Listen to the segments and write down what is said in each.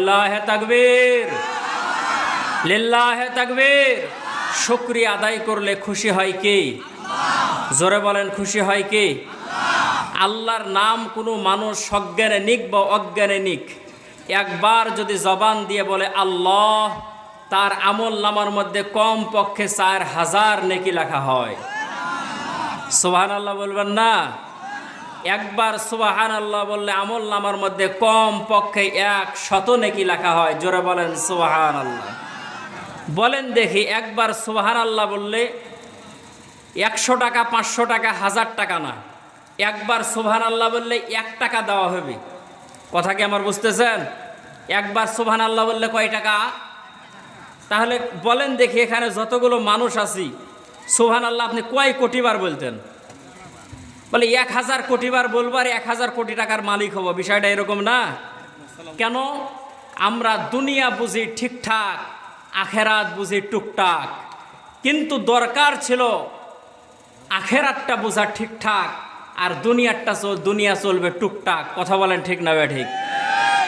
লিল্লাহে তাকবীর, লিল্লাহে তাকবীর। শুকরিয়া আদায় করলে খুশি হয় কে? জোরে বলেন, খুশি হয় কে? আল্লাহর নাম কোনো মানুষ সজ্ঞানে নিক বা অজ্ঞানে নিক, একবার যদি জবান দিয়ে বলে আল্লাহ, তার আমল নামার মধ্যে কম পক্ষে 4000 নেকি লেখা হয়। সুবহানাল্লাহ বলবেন না? একবার সুবহানাল্লাহ বললে আমল নামার মধ্যে কম পক্ষে 100 নেকি লেখা হয়। জোরে বলেন সুবহানাল্লাহ। বলেন দেখি, একবার সুবহানাল্লাহ বললে 100 টাকা, 500 টাকা, 1000 টাকা না, একবার সুবহানাল্লাহ বললে 1 টাকা দেওয়া হবে। কথা কি আমার বুঝতেছেন? একবার সুবহানাল্লাহ বললে কয় টাকা? তাহলে বলেন দেখি, এখানে যতগুলো মানুষ আছি, সুবহানাল্লাহ আপনি কয় কোটি বার বলতেন? বলে 1000 কোটি বার বলবো আর 1000 কোটি টাকার মালিক হব। বিষয়টা এরকম না। কেন? আমরা দুনিয়া বুঝি ঠিকঠাক, আখেরাত বুঝি টুকটাক, কিন্তু দরকার ছিল আখেরাতটা বোঝা ঠিকঠাক আর দুনিয়া চলবে টুকটাক। কথা বলেন ঠিক না ঠিক?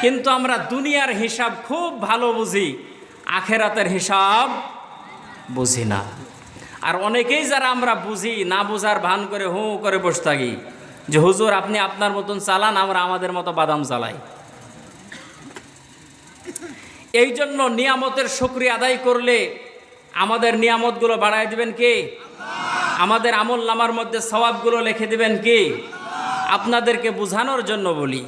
কিন্তু আমরা দুনিয়ার হিসাব খুব ভালো বুঝি, আখেরাতের হিসাব বুঝি না। আর অনেকেই যারা আমরা বুঝি না, বুঝার ভান করে হু করে বসে থাকি যে হুজুর আপনি আপনার মতন চালান, আমরা আমাদের মতো বাদাম চালাই। এই জন্য নিয়ামতের শুকরিয়া আদায় করলে আমাদের নিয়ামতগুলো বাড়ায় দিবেন কে? আমাদের আমল নামার মধ্যে সওয়াবগুলো লিখে দিবেন কে? আপনাদেরকে বোঝানোর জন্য বলি,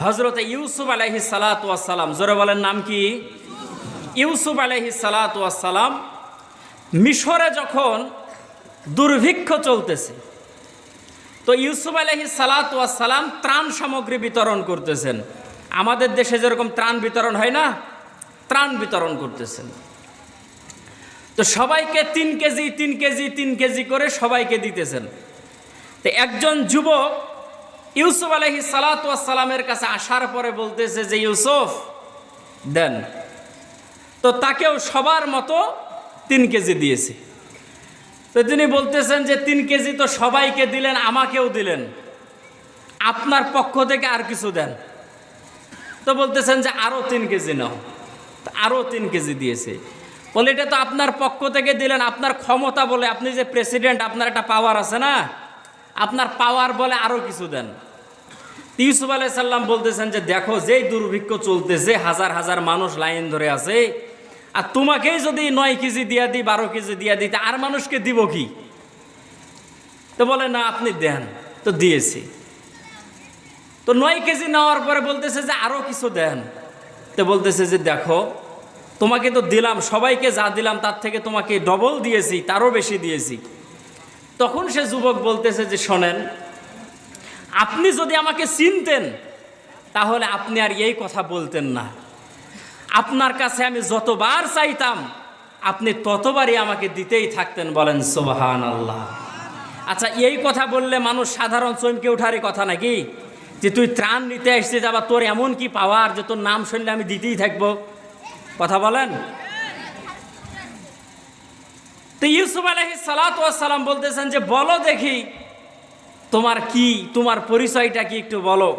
হযরতে ইউসুফ আলাইহিস সালাতু ওয়াস সালাম, জোরে বলেন নাম কি? ইউসুফ আলাইহিস সালাতু ওয়াস সালাম মিশরে যখন দুর্ভিক্ষ চলতেছে, তো ইউসুফ আলাইহিস সালাতু ওয়াস সালাম ত্রাণ সামগ্রী বিতরণ করতেছেন। আমাদের দেশে যেরকম ত্রাণ বিতরণ হয় না, ত্রাণ বিতরণ করতেছেন। তো সবাইকে 3 কেজি 3 কেজি 3 কেজি করে সবাইকে দিতেছেন। তো একজন যুবক ইউসুফ আলাইহিস সালাতু ওয়াস সালামের কাছে আসার পরে বলতেছে যে ইউসুফ দেন। তো তাকেও সবার মতো 3 কেজি দিয়েছে। তো তিনি বলতেছেন যে 3 কেজি তো সবাইকে দিলেন, আমাকেও দিলেন, আপনার পক্ষ থেকে আর কিছু দেন। তো বলতেছেন যে আরও 3 কেজি নাও। আরও 3 কেজি দিয়েছে। বলে এটা তো আপনার পক্ষ থেকে দিলেন, আপনার ক্ষমতা বলে, আপনি যে প্রেসিডেন্ট, আপনার একটা পাওয়ার আছে না, আপনার পাওয়ার বলে আরও কিছু দেন। ইউসুফ আলাইহিস সালাম বলতেছেন যে দেখো, যেই দুর্ভিক্ষ চলতেছে, হাজার হাজার মানুষ লাইন ধরে আছে, আর তোমাকেই যদি 9 কেজি দিয়া দিই, 12 কেজি দিয়া দিতে, আর মানুষকে দিব কি? তো বলে না আপনি দেন। তো দিয়েছি। তো 9 কেজি নেওয়ার পরে বলতেছে যে আরও কিছু দেন। তো বলতেছে যে দেখো, তোমাকে তো দিলাম, সবাইকে যা দিলাম তার থেকে তোমাকে ডবল দিয়েছি, তারও বেশি দিয়েছি। তখন সে যুবক বলতেছে যে শোনেন, আপনি যদি আমাকে চিনতেন তাহলে আপনি আর এই কথা বলতেন না। আপনার কাছে আমি যতবার চাইতাম আপনি ততবারই আমাকে দিতেই থাকতেন। বলেন সুবহানাল্লাহ। আচ্ছা, এই কথা বললে মানুষ সাধারণ চমকে ওঠারই কথা নাকি? যে তুই ত্রাণ নিতে আসছিস, আবার তোর এমন কি পাওয়ার যে তোর নাম শুনলে আমি দিতেই থাকবো? কথা বলেন। তো ইউসুফ আলাইহিস সালাতু ওয়াস সালাম বলতেছেন যে বলো দেখি তোমার কি, তোমার পরিচয়টা কি একটু বলো।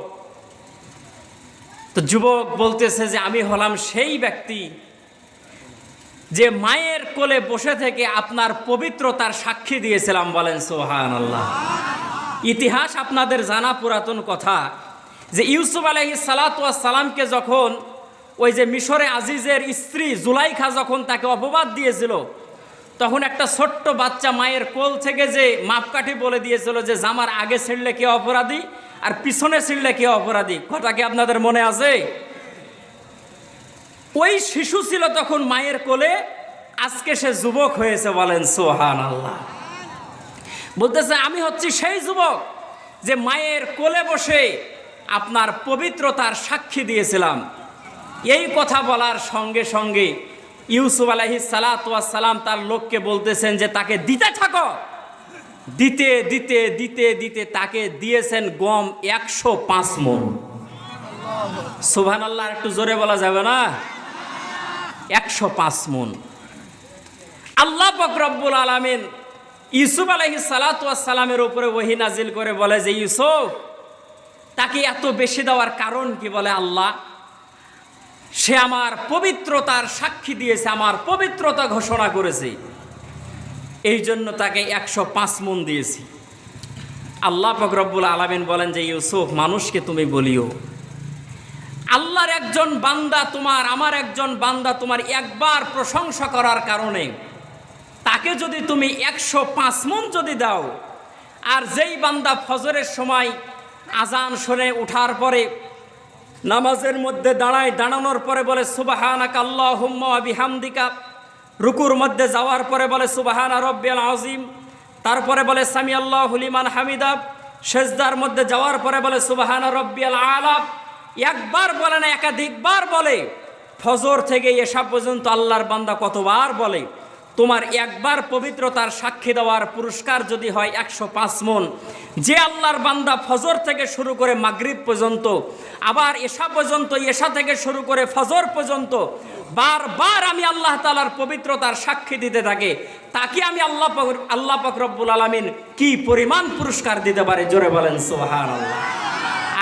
তো যুবক বলতেছে যে আমি হলাম সেই ব্যক্তি যে মায়ের কোলে বসে থেকে আপনার পবিত্রতার সাক্ষী দিয়েছিলাম। বলেন সুবহানাল্লাহ। ইতিহাস আপনাদের জানা পুরাতন কথা যে ইউসুফ আলাইহিস সালাতু ওয়াস সালামকে যখন ওই যে মিশরে আজিজের স্ত্রী জুলাইখা যখন তাকে অপবাদ দিয়েছিল, তখন একটা ছোট্ট বাচ্চা মায়ের কোল থেকে যে মাপকাঠি বলে দিয়েছিল যে জামার আগে ছিঁড়লে কে অপরাধী আর পিছনে ছিঁড়লে কে অপরাধী। কথা কি আপনাদের মনে আছে? ওই শিশু ছিল তখন মায়ের কোলে, আজকে সে যুবক হয়েছে। বলেন সুবহানাল্লাহ। বলতেছে আমি হচ্ছি সেই যুবক যে মায়ের কোলে বসে আপনার পবিত্রতার সাক্ষী দিয়েছিলাম। এই কথা বলার সঙ্গে সঙ্গে ইউসুফ আলাইহিস সালাতু ওয়াস সালাম তার লোককে বলতেছেন যে তাকে দিতে থাকো। দিতে দিতে দিতে দিতে তাকে দিয়েছেন গম 105 মণ। সুবহানাল্লাহ। একটু জোরে বলা যাবে না? 105 মণ। আল্লাহ পাক রব্বুল আলামিন ইউসুফ আলাইহিস সালাতু ওয়াস সালামের উপরে ওহী নাজিল করে বলে যে ইউসুফ, তাকে এত বেশি দেওয়ার কারণ কি? বলে আল্লাহ, সে আমার পবিত্রতার সাক্ষী দিয়েছে, আমার পবিত্রতা ঘোষণা করেছে, এই জন্য তাকে 105 মণ দিয়েছি। আল্লাহ পাক রব্বুল আলামিন বলেন যে ইউসুফ, মানুষকে তুমি বলিও আল্লাহর একজন বান্দা তোমার, আমার একজন বান্দা তোমার একবার প্রশংসা করার কারণে তাকে যদি তুমি 105 মণ যদি দাও, আর যেই বান্দা ফজরের সময় আজান শুনে ওঠার পরে নামাজের মধ্যে দাঁড়ানোর পরে বলে সুবহানাকা আল্লাহুম্মা ওয়া বিহামদিকা, রুকুর মধ্যে যাওয়ার পরে বলে সুবহানা রাব্বিয়াল আযীম, তারপরে বলে সামি আল্লাহু লিমান হামিদা, সেজদার মধ্যে যাওয়ার পরে বলে সুবহানা রাব্বিয়াল আলা, একবার বলে না একাধিকবার বলে। ফজর থেকে এশা পর্যন্ত আল্লাহর বান্দা কতবার বলে। তোমার একবার পবিত্রতার সাক্ষী দেওয়ার পুরস্কার যদি হয় 105 মণ, যে আল্লাহর বান্দা ফজর থেকে শুরু করে মাগরিব পর্যন্ত, আবার এশা পর্যন্ত, এশা থেকে শুরু করে ফজর পর্যন্ত বারবার আমি আল্লাহ তাআলার পবিত্রতার সাক্ষী দিতে থাকে, তাকে আমি আল্লাহ পাক রব্বুল আলামিন কি পরিমাণ পুরস্কার দিতে পারে, জোরে বলেন সুবহানাল্লাহ।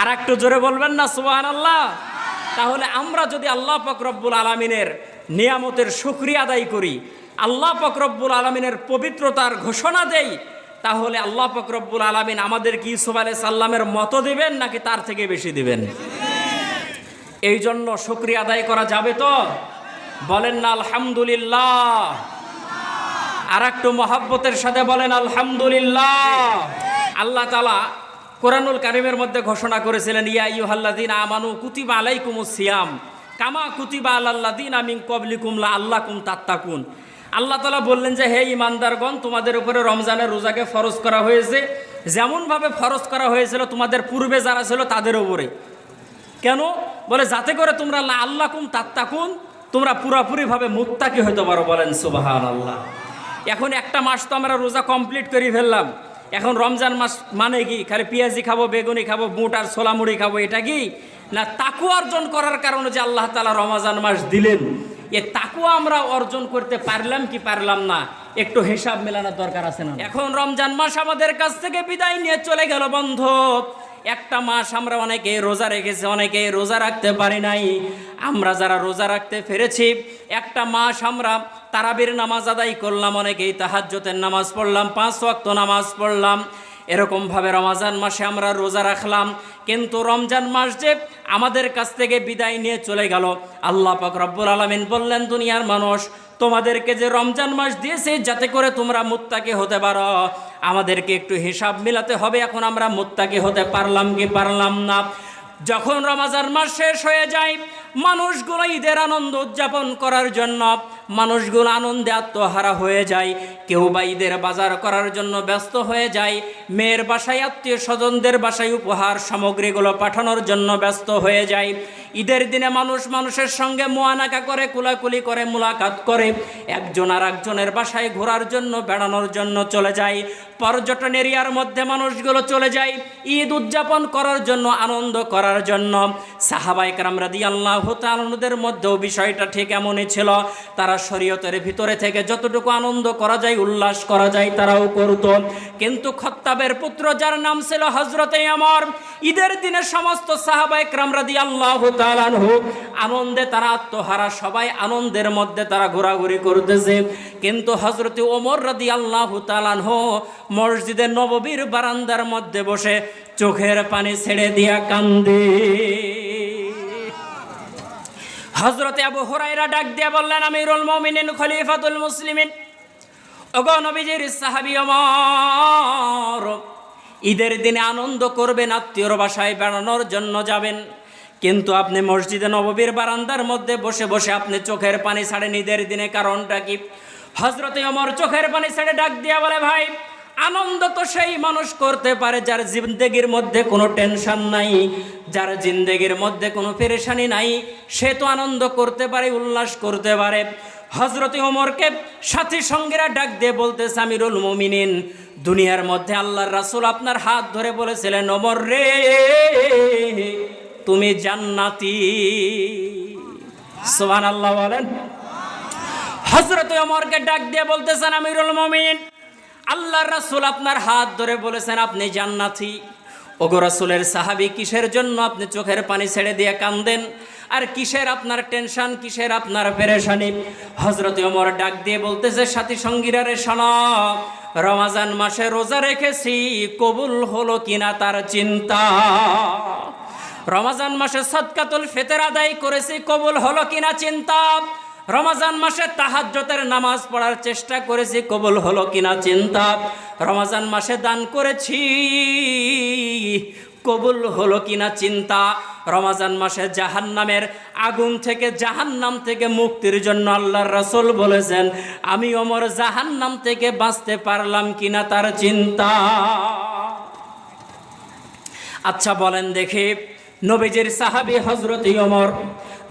আর একটু জোরে বলবেন না সুবহানাল্লাহ। তাহলে আমরা যদি আল্লাহ পাক রব্বুল আলামিনের নিয়ামতের শুকরিয়া আদায় করি, আল্লাহ পাক রব্বুল আলামিনের পবিত্রতার ঘোষণা দেই, তাহলে আল্লাহ পাক রব্বুল আলামিন আমাদের কি ইউসুফ আলাইহিস সালামের মতো দিবেন নাকি তার থেকে বেশি দিবেন? এই জন্য শুকরিয়া আদায় করা যাবে তো? বলেন না আলহামদুলিল্লাহ। আর একটু মহব্বতের সাথে বলেন আলহামদুলিল্লাহ। আল্লাহ তাআলা কোরআনুল কারীমের মধ্যে ঘোষণা করেছিলেন, ইয়া আইয়ুহাল্লাযীনা আমানু কুতিবা আলাইকুমুস সিয়াম কামা কুতিবা আলাল্লাযীনা মিন ক্বাবলিকুম লাআল্লাকুম তাত্তাকুন। আল্লাহ তাআলা বললেন যে হে ঈমানদারগণ, তোমাদের উপরে রমজানের রোজাকে ফরজ করা হয়েছে যেমনভাবে ফরজ করা হয়েছিল তোমাদের পূর্বে যারা ছিল তাদের উপরে। কেন? বলে যাতে করে তোমরা লাআল্লাকুম তাত্তাকুন, তোমরা পুরাপুরিভাবে মুত্তাকি হতে পারো। বলেন সুবহানাল্লাহ। এখন একটা মাস তো আমরা রোজা কমপ্লিট করে ফেললাম, এখন রমজান মাস মানে কি খালি পেঁয়াজি খাবো, বেগুনি খাবো, বুট আর ছোলা মুড়ি খাবো, এটা কি না? তাকওয়া অর্জন করার কারণে যে আল্লাহ তাআলা রমজান মাস দিলেন, এ তাকওয়া আমরা অর্জন করতে পারলাম কি পারলাম না, একটু হিসাব মেলানোর দরকার আছে না? এখন রমজান মাস আমাদের কাছ থেকে বিদায় নিয়ে চলে গেল বন্ধু। একটা মাস আমরা অনেকে রোজা রেখেছি, অনেকে রোজা রাখতে পারি নাই। আমরা যারা রোজা রাখতে পেরেছি, একটা মাস আমরা তারাবির নামাজ আদায় করলাম, অনেকেই তাহাজ্জুদের নামাজ পড়লাম, 5 ওয়াক্ত নামাজ পড়লাম, এরকমভাবে রমজান মাসে আমরা রোজা রাখলাম। কিন্তু রমজান মাস যে আমাদের কাছ থেকে বিদায় নিয়ে চলে গেল, আল্লাহ পাক রব্বুল আলামিন বললেন, দুনিয়ার মানুষ, তোমাদেরকে যে রমজান মাস দিয়েছে যাতে করে তোমরা মুত্তাকি হতে পারো, আমাদেরকে একটু হিসাব মিলাতে হবে, এখন আমরা মুত্তাকি হতে পারলাম কি পারলাম না। যখন রমজান মাস শেষ হয়ে যায়, মানুষগুলো ঈদের আনন্দ উদযাপন করার জন্য মানুষগুলো আনন্দে আত্মহারা হয়ে যায়। কেউ বা ঈদের বাজার করার জন্য ব্যস্ত হয়ে যায়, মেয়ের বাসায় আত্মীয় স্বজনদের বাসায় উপহার সামগ্রীগুলো পাঠানোর জন্য ব্যস্ত হয়ে যায়। ঈদের দিনে মানুষ মানুষের সঙ্গে মুআনাকা করে, কুলাকুলি করে, মুলাকাত করে, একজন আর একজনের বাসায় ঘোরার জন্য, বেড়ানোর জন্য চলে যায়। পর্যটন এরিয়ার মধ্যে মানুষগুলো চলে যায় ঈদ উদযাপন করার জন্য, আনন্দ করার জন্য। সাহাবায়ে কেরাম রাদিয়াল্লাহু তাআলাদের মধ্যেও বিষয়টা ঠিক এমনই ছিল। তারা শরীয়তের ভিতরে থেকে যতটুকু আনন্দ করা যায়, উল্লাস করা যায়, তারাও করত। কিন্তু খাত্তাবের পুত্র যার নাম ছিল হযরতে ওমর, ঈদের দিনে সমস্ত সাহাবায়ে কেরাম রাদিয়াল্লাহু তাআলা আনহু আনন্দে তারা আত্মহারা, সবাই আনন্দের মধ্যে তারা ঘোরাঘুরি করতেছে। কিন্তু হযরতে ওমর রাদিয়াল্লাহু তাআলা আনহু মসজিদে নববীর বারান্দার মধ্যে বসে চোখের পানি ছেড়ে দিয়া কান্দে। হযরতে আবু হুরায়রা ডাক দিয়া বললেন, আমিরুল মুমিনিন খলিফাতুল মুসলিমিন, ওগো নবীজির সাহাবী ওমর, ঈদের দিনে আনন্দ করবেন, আত্মীয়র বাসায় বেড়ানোর জন্য যাবেন, কিন্তু আপনি মসজিদে নববীর বারান্দার মধ্যে বসে বসে আপনি চোখের পানি ছাড়েন ঈদের দিনে, কারণটা কি? হযরতে ওমর চোখের পানি ছেড়ে ডাক দিয়া বলে, ভাই, আনন্দ তো সেই মানুষ করতে পারে যার জিন্দেগির মধ্যে কোনো টেনশন নাই, যার জিন্দেগির মধ্যে কোনো পেরেশানি নাই, সে তো আনন্দ করতে পারে, উল্লাস করতে পারে। হযরতে ওমরকে সাথী সঙ্গীরা ডাক দিয়ে বলতেছে, আমিরুল মুমিনিন, দুনিয়ার মধ্যে আল্লাহর রাসূল আপনার হাত ধরে বলেছিলেন, ওমর রে, তুমি জান্নাতি। সুবহানাল্লাহ বলেন। হযরতে ওমরকে ডাক দিয়ে বলতেছেন, আমিরুল মুমিনিন, আল্লাহর রাসূল আপনার হাত ধরে বলেছেন আপনি জান্নাতি। ওগো রাসূলের সাহাবী, কিসের জন্য আপনি চোখের পানি ছেড়ে দিয়ে কান্দেন? আর কিসের আপনার টেনশন, কিসের আপনার পেরেশানি? হযরতে ওমর ডাক দিয়ে বলতেছে, সাথী সঙ্গীরা রে শোনো, রমজান মাসে রোজা রেখেছি, কবুল হলো কিনা তার চিন্তা। রমজান মাসে সদকাতুল ফিতর আদায় করেছি, কবুল হলো কিনা চিন্তা। রমজান মাসে তাহাজ্জুদের নামাজ পড়ার চেষ্টা করেছি, কবুল হলো কিনা চিন্তা। রমজান মাসে দান করেছি, কবুল হলো কিনা চিন্তা। রমজান মাসে জাহান্নামের আগুন থেকে, জাহান্নাম থেকে মুক্তির জন্য আল্লাহর রাসূল বলেছেন, আমি ওমর জাহান্নাম থেকে বাঁচতে পারলাম কিনা তার চিন্তা। আচ্ছা বলেন দেখি, নবীজির সাহাবী হযরতে ওমর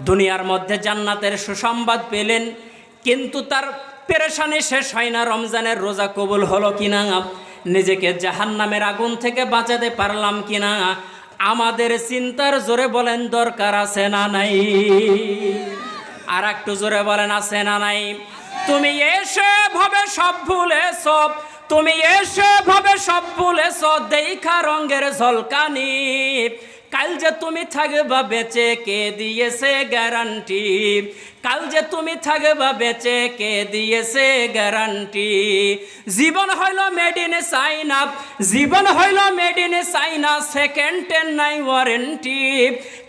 দুনিয়ার মধ্যে জান্নাতের সুসংবাদ পেলেন, কিন্তু তার পেরেশানি শেষ হয় না। রমজানের রোজা কবুল হলো কিনা, নিজেকে জাহান্নামের আগুন থেকে বাঁচাতে পারলাম কিনা, আমাদের চিন্তার জোরে বলেন দরকার আছে না নাই? আর একটু জোরে বলেন আছে না নাই? তুমি এসে ভাবে সব ভুলেছ, তুমি এসে ভাবে সব ভুলেছ, দেখা রঙের ঝলকানি, কাল যে তুমি থাকবা বেঁচে কে দিয়েছে গ্যারান্টি, কাল যে তুমি থাকবা বেঁচে কে দিয়েছে গ্যারান্টি। জীবন হইল মেড ইন চাইনা, জীবন হইল মেড ইন চাইনা, সেকেন্ডের নাই ওয়ারেন্টি,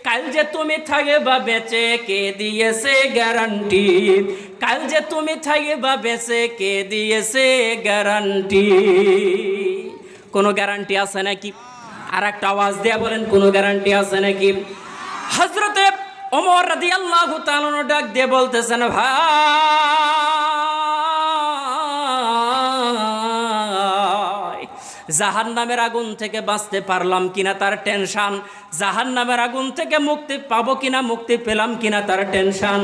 কাল যে তুমি থাকবা বেঁচে কে দিয়েছে গ্যারান্টি, কাল যে তুমি থাকবা বেঁচে কে দিয়েছে গ্যারান্টি। কোনো গ্যারান্টি আছে নাকি? আর একটা আওয়াজ দিয়ে বলেন, কোনো গ্যারান্টি আছে নাকি? হযরতে ওমর রাদিয়াল্লাহু তাআলা ডাক দিয়ে বলতেছেন, ভাই জাহান্নামের আগুন থেকে বাঁচতে পারলাম কিনা তার টেনশন, জাহান্নামের আগুন থেকে মুক্তি পাবো কিনা, মুক্তি পেলাম কিনা তার টেনশন।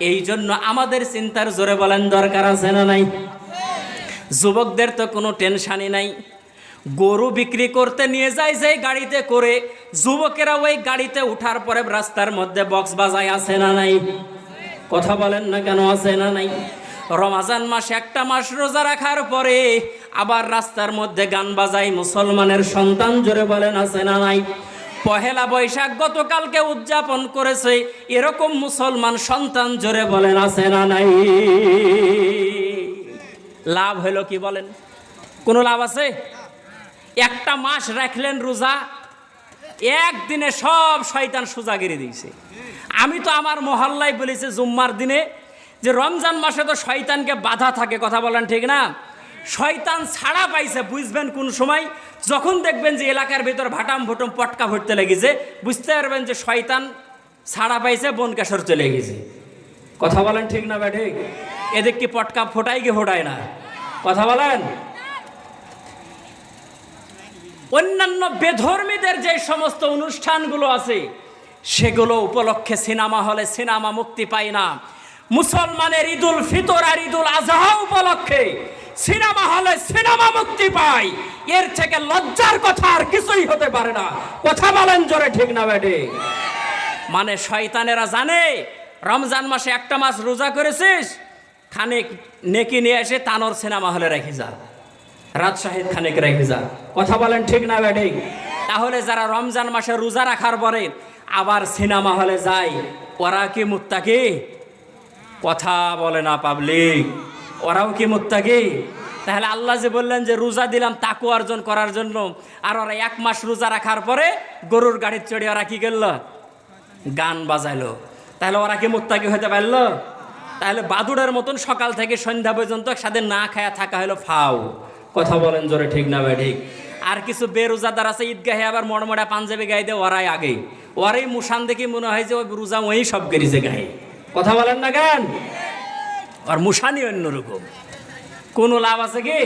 এই জন্য আমাদের চিন্তার জোরে বলেন দরকার আছে না নাই? যুবকদের তো কোনো টেনশনই নাই। গরু বিক্রি করতে নিয়ে যায় যে গাড়িতে করে, যুবকেরা ওই গাড়িতে উঠার পরে রাস্তার মধ্যে বক্স বাজায়, আছে না নাই? কথা বলেন না কেন, আছে না নাই? রমজান মাস একটা মাস রোজা রাখার পরে আবার রাস্তার মধ্যে গান বাজায় মুসলমানের সন্তান, জোরে বলেন আছে না নাই? পহেলা বৈশাখ গতকালকে উদযাপন করেছে এরকম মুসলমান সন্তান, জোরে বলেন আছে না নাই? লাভ হলো কি বলেন? কোনো লাভ আছে? একটা মাস রাখলেন রোজা, একদিনে সব শয়তান সোজাগিরি দিয়েছে। আমি তো আমার মহল্লায় বলেছি জুম্মার দিনে যে রমজান মাসে তো শয়তানকে বাধা থাকে, কথা বলেন ঠিক না? শয়তান ছাড়া পাইছে, বুঝবেন কোন সময়? যখন দেখবেন যে এলাকার ভিতর ভাটাম ভুটুম পটকা ভরতে লেগেছে, বুঝতে পারবেন যে শয়তান ছাড়া পাইছে, বনকেশর চলে গেছে। কথা বলেন ঠিক না বে ঠিক? এদিক কি পটকা ফোটাই কি ফোটায় না? কথা বলেন। অন্যান্য বেধর্মীদের যে সমস্ত অনুষ্ঠানগুলো আছে সেগুলো উপলক্ষে সিনেমা হলে সিনেমা মুক্তি পায় না। মুসলমানের ঈদুল ফিতর আর ঈদুল আজহা উপলক্ষে সিনেমা হলে সিনেমা মুক্তি পায়, এর থেকে লজ্জার কথা আর কিছুই হতে পারে না। কথা বলেন জোরে ঠিক না বেটে? মানে শয়তানেরা জানে রমজান মাসে একটা মাস রোজা করেছিস, খানিক নেকি নিয়ে এসে তানোর সিনেমা হলে রেখে যা, রাজশাহীদ খানিক রেখে যা। কথা বলেন ঠিক না বেটে? তাহলে যারা রমজান মাসে রোজা রাখার পরে আবার সিনেমা হলে যায়, ওরা কি মুত্তাকি? কথা বলে না পাবলিক, ওরাও কি মুত্তাকি? তাহলে আল্লাহ যে বললেন যে রোজা দিলাম তাকওয়া অর্জন করার জন্য, আর ওরা এক মাস রোজা রাখার পরে গরুর গাড়ির চড়ে ওরা কি করলো? গান বাজাইলো। তাহলে ওরা কি মুত্তাকি হতে পারলো? তাহলে বাদুড়ের মতন সকাল থেকে সন্ধ্যা পর্যন্ত একসাথে না খায়া থাকা হলো ফাও। কথা বলেন জোরে ঠিক না ভাই ঠিক? আর কিছু বেরোজাদার আছে ঈদগাহে আবার মড়মড়া পাঞ্জাবি গায়ে দেয়, ওরাই আগে, ওরাই মুসান দেখি মনে হয় যে ওই রোজা ওই সব করেছে গায়ে। কথা বলেন না গান? আর মুসানি অন্যরকম। কোনো লাভ আছে কি?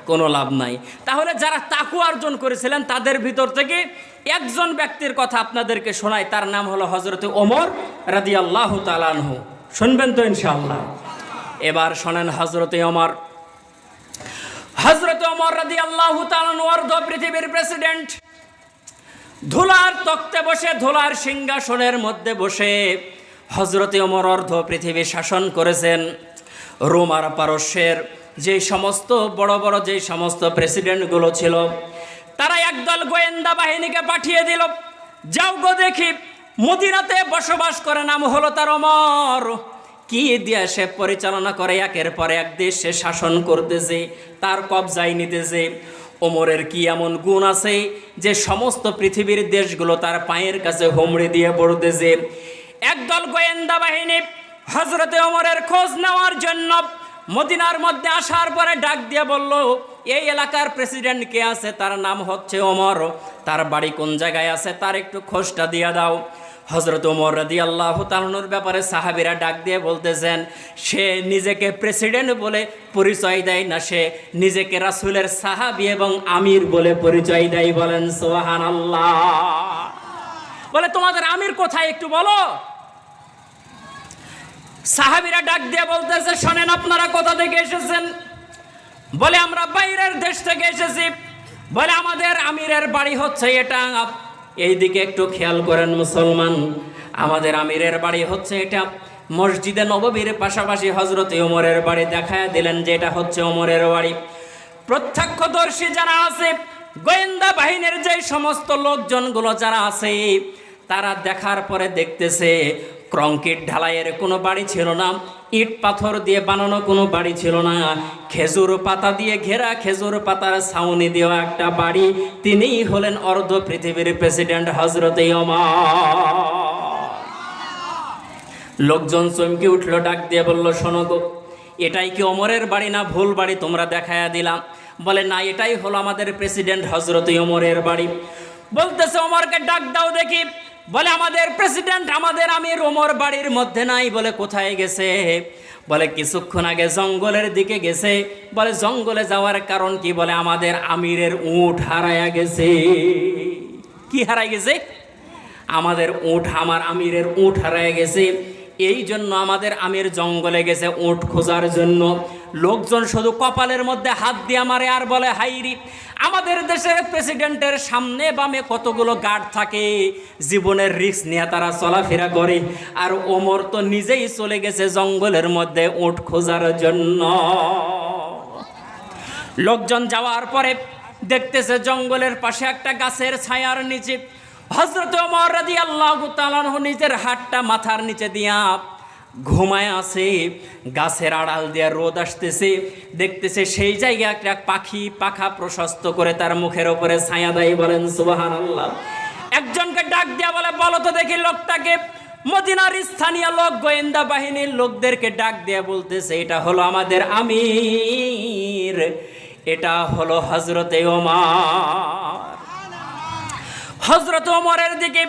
কোনো লাভ নাই। তাহলে যারা তাকওয়া অর্জন করেছিলেন তাদের ভিতর থেকে একজন ব্যক্তির কথা আপনাদেরকে শোনাই, তার নাম হলো হযরতে ওমর রাদিয়াল্লাহু তাআলা আনহু। শুনবেন তো ইনশাআল্লাহ? এবার শোনেন হযরতে ওমর। হযরতে ওমর রাদিয়াল্লাহু তাআলা অর্ধ পৃথিবীর প্রেসিডেন্ট, ধুলার তখ্তে বসে, ধুলার সিংহাসনের মধ্যে বসে হযরতে ওমর অর্ধ পৃথিবী শাসন করেছেন। রোম আর পারস্যের যে সমস্ত বড় বড় যে সমস্ত প্রেসিডেন্টগুলো ছিল, তারা একদল গোয়েন্দা বাহিনীকে পাঠিয়ে দিল, যাও গো দেখি মদিনাতে বসবাস করে, নাম হলো তার ওমর। কি দিয়ে সে পরিচালনা করে, একের পর এক দেশ সে শাসন করতেছে, তার কবজায় নিতেছে। ওমরের কি এমন গুণ আছে যে সমস্ত পৃথিবীর দেশগুলো তার পায়ের কাছে হুমড়ি দিয়ে পড়তেছে। একদল গোয়েন্দা বাহিনী হযরতে ওমরের খোঁজ নেওয়ার জন্য মদিনার মধ্যে আসার পরে ডাক দিয়ে বলল, এই এলাকার প্রেসিডেন্ট কে আছে, তার নাম হচ্ছে ওমর, তার বাড়ি কোন জায়গায় আছে, তার একটু খোঁজটা দিয়ে দাও। হযরত ওমর রাদিয়াল্লাহু তাআলার ব্যাপারে সাহাবীরা ডাক দিয়ে বলতেছেন, সে নিজেকে প্রেসিডেন্ট বলে পরিচয় দেয় না, সে নিজেকে রাসূলের সাহাবী এবং আমির বলে পরিচয় দেয়। বলেন সুবহানাল্লাহ। বলে তোমাদের আমির কোথায় একটু বলো। সাহাবীরা ডাক দিয়ে বলতেছে, শোনেন আপনারা কোথা থেকে এসেছেন? বলে আমরা বাইরের দেশ থেকে এসেছি। বলে আমাদের আমিরের বাড়ি হচ্ছে এটা। এইদিকে একটু খেয়াল করেন মুসলমান, আমাদের আমিরের বাড়ি হচ্ছে এটা। মসজিদে নববীর পাশাপাশি হযরত ওমরের বাড়ি দেখায় দিলেন যে এটা হচ্ছে ওমরের বাড়ি। প্রত্যক্ষদর্শী যারা আছে, গোয়েন্দা বাহিনীর যে সমস্ত লোকজনগুলো যারা আছে, তারা দেখার পরে দেখতেছে কংক্রিট ঢালাইয়ের কোনো বাড়ি ছিল না, ইট পাথর দিয়ে বানানো কোনো বাড়ি ছিল না, খেজুর পাতা দিয়ে ঘেরা, খেজুর পাতার ছাউনি দেওয়া একটা বাড়ি। তিনিই হলেন অর্ধ পৃথিবীর প্রেসিডেন্ট হযরতে ওমর। লোকজন চমকে উঠলো, ডাক দিয়ে বলল, শোনো গো, এটাই কি ওমরের বাড়ি না ভুল বাড়ি তোমরা দেখায়া দিলাম? বলে না, এটাই হলো আমাদের প্রেসিডেন্ট হযরতে ওমরের বাড়ি। বলতেছে ওমরকে ডাক দাও দেখি। বলে আমাদের প্রেসিডেন্ট, আমাদের আমির ওমর বাড়ির মধ্যে নাই। বলে কোথায় গেছে? বলে কিছুক্ষণ আগে জঙ্গলের দিকে গেছে। বলে জঙ্গলে যাওয়ার কারণ কি? বলে আমাদের আমিরের উট হারায়া গেছে। কি হারায় গেছে? আমাদের উট, আমার আমিরের উট হারায় গেছে। এই জন্য আমাদের আমির জঙ্গলে গেছে উট খোঁজার জন্য। লোকজন শুধু কপালের মধ্যে হাত দিয়ে মারে আর বলে, হাইরি, আমাদের দেশের প্রেসিডেন্টের সামনে বামে কতগুলো গার্ড থাকে, জীবনের রিস্ক নিয়ে তারা চলাফেরা করে, আর ওমর তো নিজেই চলে গেছে জঙ্গলের মধ্যে উট খোঁজার জন্য। লোকজন যাওয়ার পরে দেখতেছে জঙ্গলের পাশে একটা গাছের ছায়ার নিচে হযরত ওমর রাদিয়াল্লাহু তাআলা নিজের হাতটা মাথার নিচে দিয়া ঘুমায় আছে। গাছের আড়াল দিয়ে রোদ আসতেছে, দেখতেছে সেই জায়গায় একটা পাখি পাখা প্রশস্ত করে তার মুখের উপরে ছায়া দেয়। বলেন সুবহানাল্লাহ। একজনকে ডাক দিয়া বলে, বলো তো দেখি লোকটাকে। মদিনার স্থানীয় লোক গোয়েন্দা বাহিনীর লোকদেরকে ডাক দিয়া বলতেছে, এটা হলো আমাদের আমির, এটা হলো হযরতে ওমর। হযরত ওমরের দিকে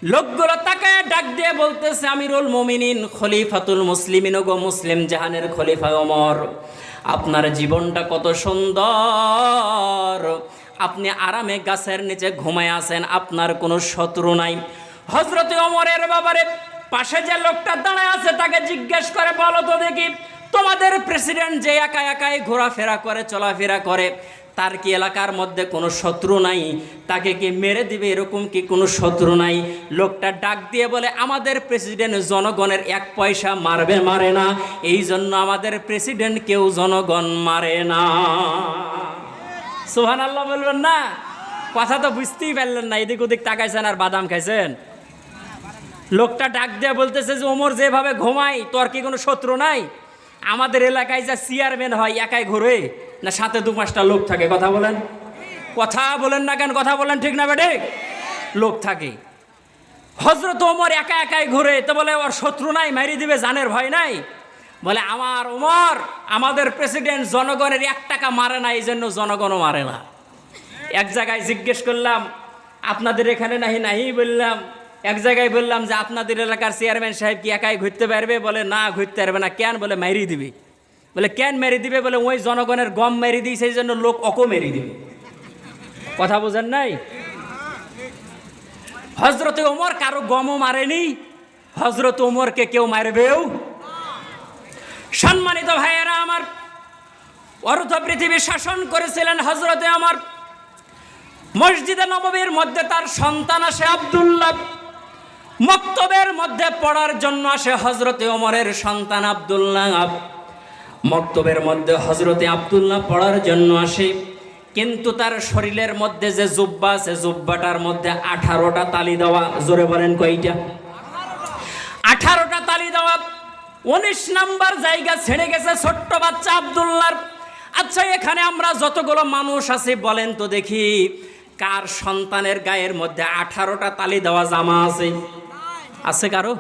লোকগুলো তাকায় ডাক দিয়ে বলতেছে, আমিরুল মুমিনিন, খলিফাতুল মুসলিমিন, গো মুসলিম জাহানের খলিফা ওমর, আপনার জীবনটা কত সুন্দর, আপনি আরামে গাছের নিচে ঘুমায় আছেন, আপনার কোনো শত্রু নাই। হযরতে ওমরের বাবারে পাশে যে লোকটা দাঁড়ায় আছে তাকে জিজ্ঞেস করে, বলো তো দেখি, তোমাদের প্রেসিডেন্ট যে একা একাই ঘোরাফেরা করে, চলাফেরা করে, তার কি এলাকার মধ্যে কোনো শত্রু নাই? তাকে কি মেরে দিবে এরকম কি কোনো শত্রু নাই? লোকটা ডাক দিয়ে বলে, আমাদের প্রেসিডেন্ট জনগণের এক পয়সা মারে না, এই জন্য আমাদের প্রেসিডেন্ট কেউ জনগণ মারে না। সুবহানাল্লাহ বলবেন না? কথা তো বুঝতেই পারলেন না, এদিক ওদিক তাকাইছেন আর বাদাম খাইছেন। লোকটা ডাক দিয়ে বলতেছে যে, ওমর যেভাবে ঘুমাই, তোর কি কোনো শত্রু নাই? আমাদের এলাকায় যা চেয়ারম্যান হয় একাই ঘুরে না সাথে 2-5টা লোক থাকে? কথা বলেন, কথা বলেন না কেন? কথা বলেন, ঠিক না বেঠিক? লোক থাকে। হযরত ওমর একা একাই ঘুরে, তো বলে ওর শত্রু নাই, মারি দিবে, জানের ভয় নাই? বলে আমার ওমর, আমাদের প্রেসিডেন্ট জনগণের 1 টাকা মারে না, এই জন্য জনগণও মারে না। এক জায়গায় জিজ্ঞেস করলাম, আপনাদের এখানে নাহি বললাম। এক জায়গায় বললাম যে, আপনাদের এলাকার চেয়ারম্যান সাহেব কি একাই ঘুরতে পারবে? বলে না, ঘুরতে পারবে না। কেন? বলে মেরে দিবে। বলে কেন মেরে দিবে? বলে ওই জনগণের গম মেরে দিই, সেই জন্য লোক অকো মেরে দিবে। কথা বোঝেন নাই? হযরতে ওমর কারো গমও মারেনি, হযরত ওমরকে কেউ মারবেও। সম্মানিত ভাইয়েরা আমার, অর্ধ পৃথিবী শাসন করেছিলেন হযরতে ওমর। মসজিদে নববীর মধ্যে তার সন্তান আসে আব্দুল্লাহ, মক্তবের মধ্যে পড়ার জন্য আসে হযরতে ওমরের সন্তান আব্দুল্লাহ। মক্তবের মধ্যে হযরতে আব্দুল্লাহ পড়ার জন্য আসে। কিন্তু তার শরীরের মধ্যে যে জুব্বা আছে, জুব্বাটার মধ্যে 18টা তালি দেওয়া। জোরে বলেন কয়টা? 18টা তালি দেওয়া। 19 নাম্বার জায়গা ছেড়ে গেছে ছোট্ট বাচ্চা আব্দুল্লাহর। আচ্ছা, এখানে আমরা যতগুলো মানুষ আছি বলেন তো দেখি, কার সন্তানের গায়ের মধ্যে 18টা তালি দেওয়া জামা আছে? আছে কারো?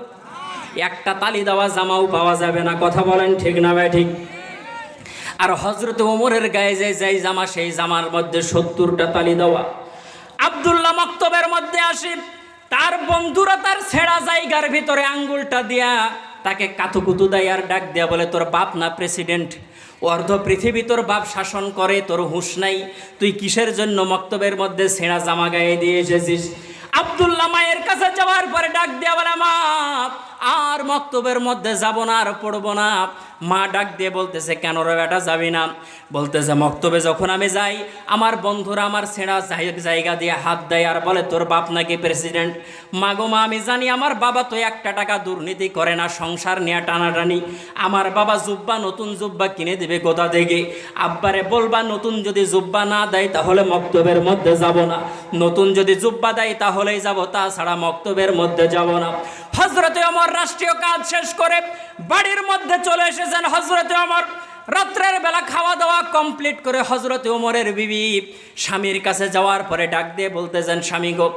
একটা তালি দেওয়া জামাও পাওয়া যাবে না। কথা বলেন ঠিক না ভাই? ঠিক। আর হযরত ওমরের গায়ে যে যেই জামা, সেই জামার মধ্যে 70টা তালি দেওয়া। আব্দুল্লাহ মক্তবের মধ্যে আসি, তার বন্ধুরা তার ছেঁড়া জায়গার ভিতরে আঙ্গুলটা দিয়া তাকে কাতুকুতু দেয় আর ডাক দেয়া বলে, তোর বাপ না প্রেসিডেন্ট? অর্ধ পৃথিবী তোর বাপ শাসন করে, তোর হুঁশ নাই? তুই কিসের জন্য মক্তবের মধ্যে ছেঁড়া জামা গায়ে দিয়ে এসেছিস? আব্দুল্লাহ মায়ের কাছে যাওয়ার পরে ডাক দেয়া বলে, মা আর মক্তবের মধ্যে যাব না, আর পড়বো না। মা ডাক দিয়ে বলতেছে, কেন রে বেটা যাবি না? বলতেছে, মক্তবে যখন আমি যাই, আমার বন্ধুরা আমার ছেঁড়া জায়গা দিয়ে হাত দেয় আর বলে তোর বাপ নাকি প্রেসিডেন্ট। মা গো মা, আমি জানি আমার বাবা তো একটা টাকা দুর্নীতি করে না, সংসার নিয়ে টানাটানি। আমার বাবা জুব্বা, নতুন জুব্বা কিনে দিবে কোথা থেকে? আব্বারে বলবা নতুন যদি জুব্বা না দেয় তাহলে মক্তবের মধ্যে যাব না, নতুন যদি জুব্বা দেয় তাহলেই যাব, তাছাড়া মক্তবের মধ্যে যাব না। হযরতে ওমর রাষ্ট্রীয় কাজ শেষ করে বাড়ির মধ্যে চলে এসেছেন। হযরতে ওমর রাত্রের বেলা খাওয়া দাওয়া কমপ্লিট করে হযরতে ওমরের বিবি স্বামীর কাছে যাওয়ার পরে ডাক দিয়ে বলতেছেন, স্বামী গো,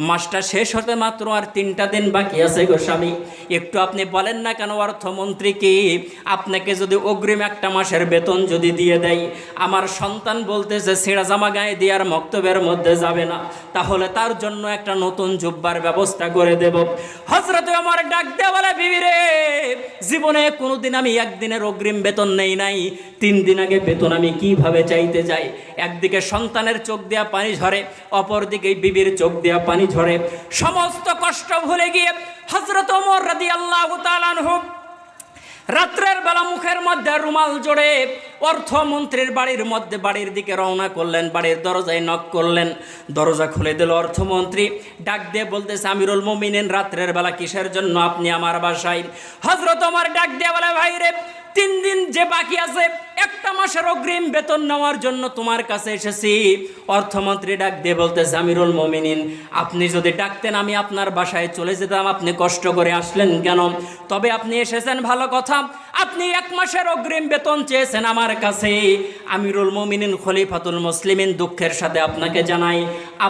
মাসটা শেষ হতে মাত্র আর 3টা দিন বাকি আছে গো স্বামী, একটু আপনি বলেন না কেন অর্থমন্ত্রীকে আপনাকে যদি অগ্রিম 1 মাসের বেতন যদি দিয়ে দেয়। আমার সন্তান বলতেছে ছেঁড়া জামা গায়ে দিয়ে আর মক্তবের মধ্যে যাবে না, তাহলে তার জন্য একটা নতুন জুব্বার ব্যবস্থা করে দেব। হযরতে ওমর ডাক দিয়ে বলে, বিবি রে, জীবনে কোনোদিন আমি একদিনের অগ্রিম বেতন নেই নাই, 3 দিন আগে বেতন আমি কিভাবে চাইতে যাই? একদিকে সন্তানের চোখ দিয়া পানি ঝরে, অপরদিকে বিবির চোখ দিয়া পানি ঝরে। সমস্ত কষ্ট ভুলে গিয়ে হযরত ওমর রাদিয়াল্লাহু তাআলা আনহু রাত্রের বেলা মুখের মধ্যে রুমাল জড়ে অর্থমন্ত্রীর বাড়ির দিকে রওনা করলেন। বাড়ির দরজায় নক করলেন, দরজা খুলে দিল অর্থমন্ত্রী। ডাক দিয়ে বলতেছে, আমিরুল মুমিনিন, রাত্রের বেলা কিসের জন্য আপনি আমার বাসায়? হযরত ওমর ডাক দিয়ে বলে, ভাই রে, 3 দিন যে বাকি আছে, 1 মাসের অগ্রিম বেতন নেওয়ার জন্য তোমার কাছে এসেছি। অর্থমন্ত্রী ডাক দিয়ে বলতেছে, আমিরুল মুমিনিন, আপনি যদি ডাকতেন আমি আপনার বাসায় চলে যেতাম, আপনি কষ্ট করে আসলেন কেন? তবে আপনি এসেছেন ভালো কথা, আপনি 1 মাসের অগ্রিম বেতন চেয়েছেন আমার কাছে। আমিরুল মুমিনিন খলিফাতুল মুসলিমিন, দুঃখের সাথে আপনাকে জানাই,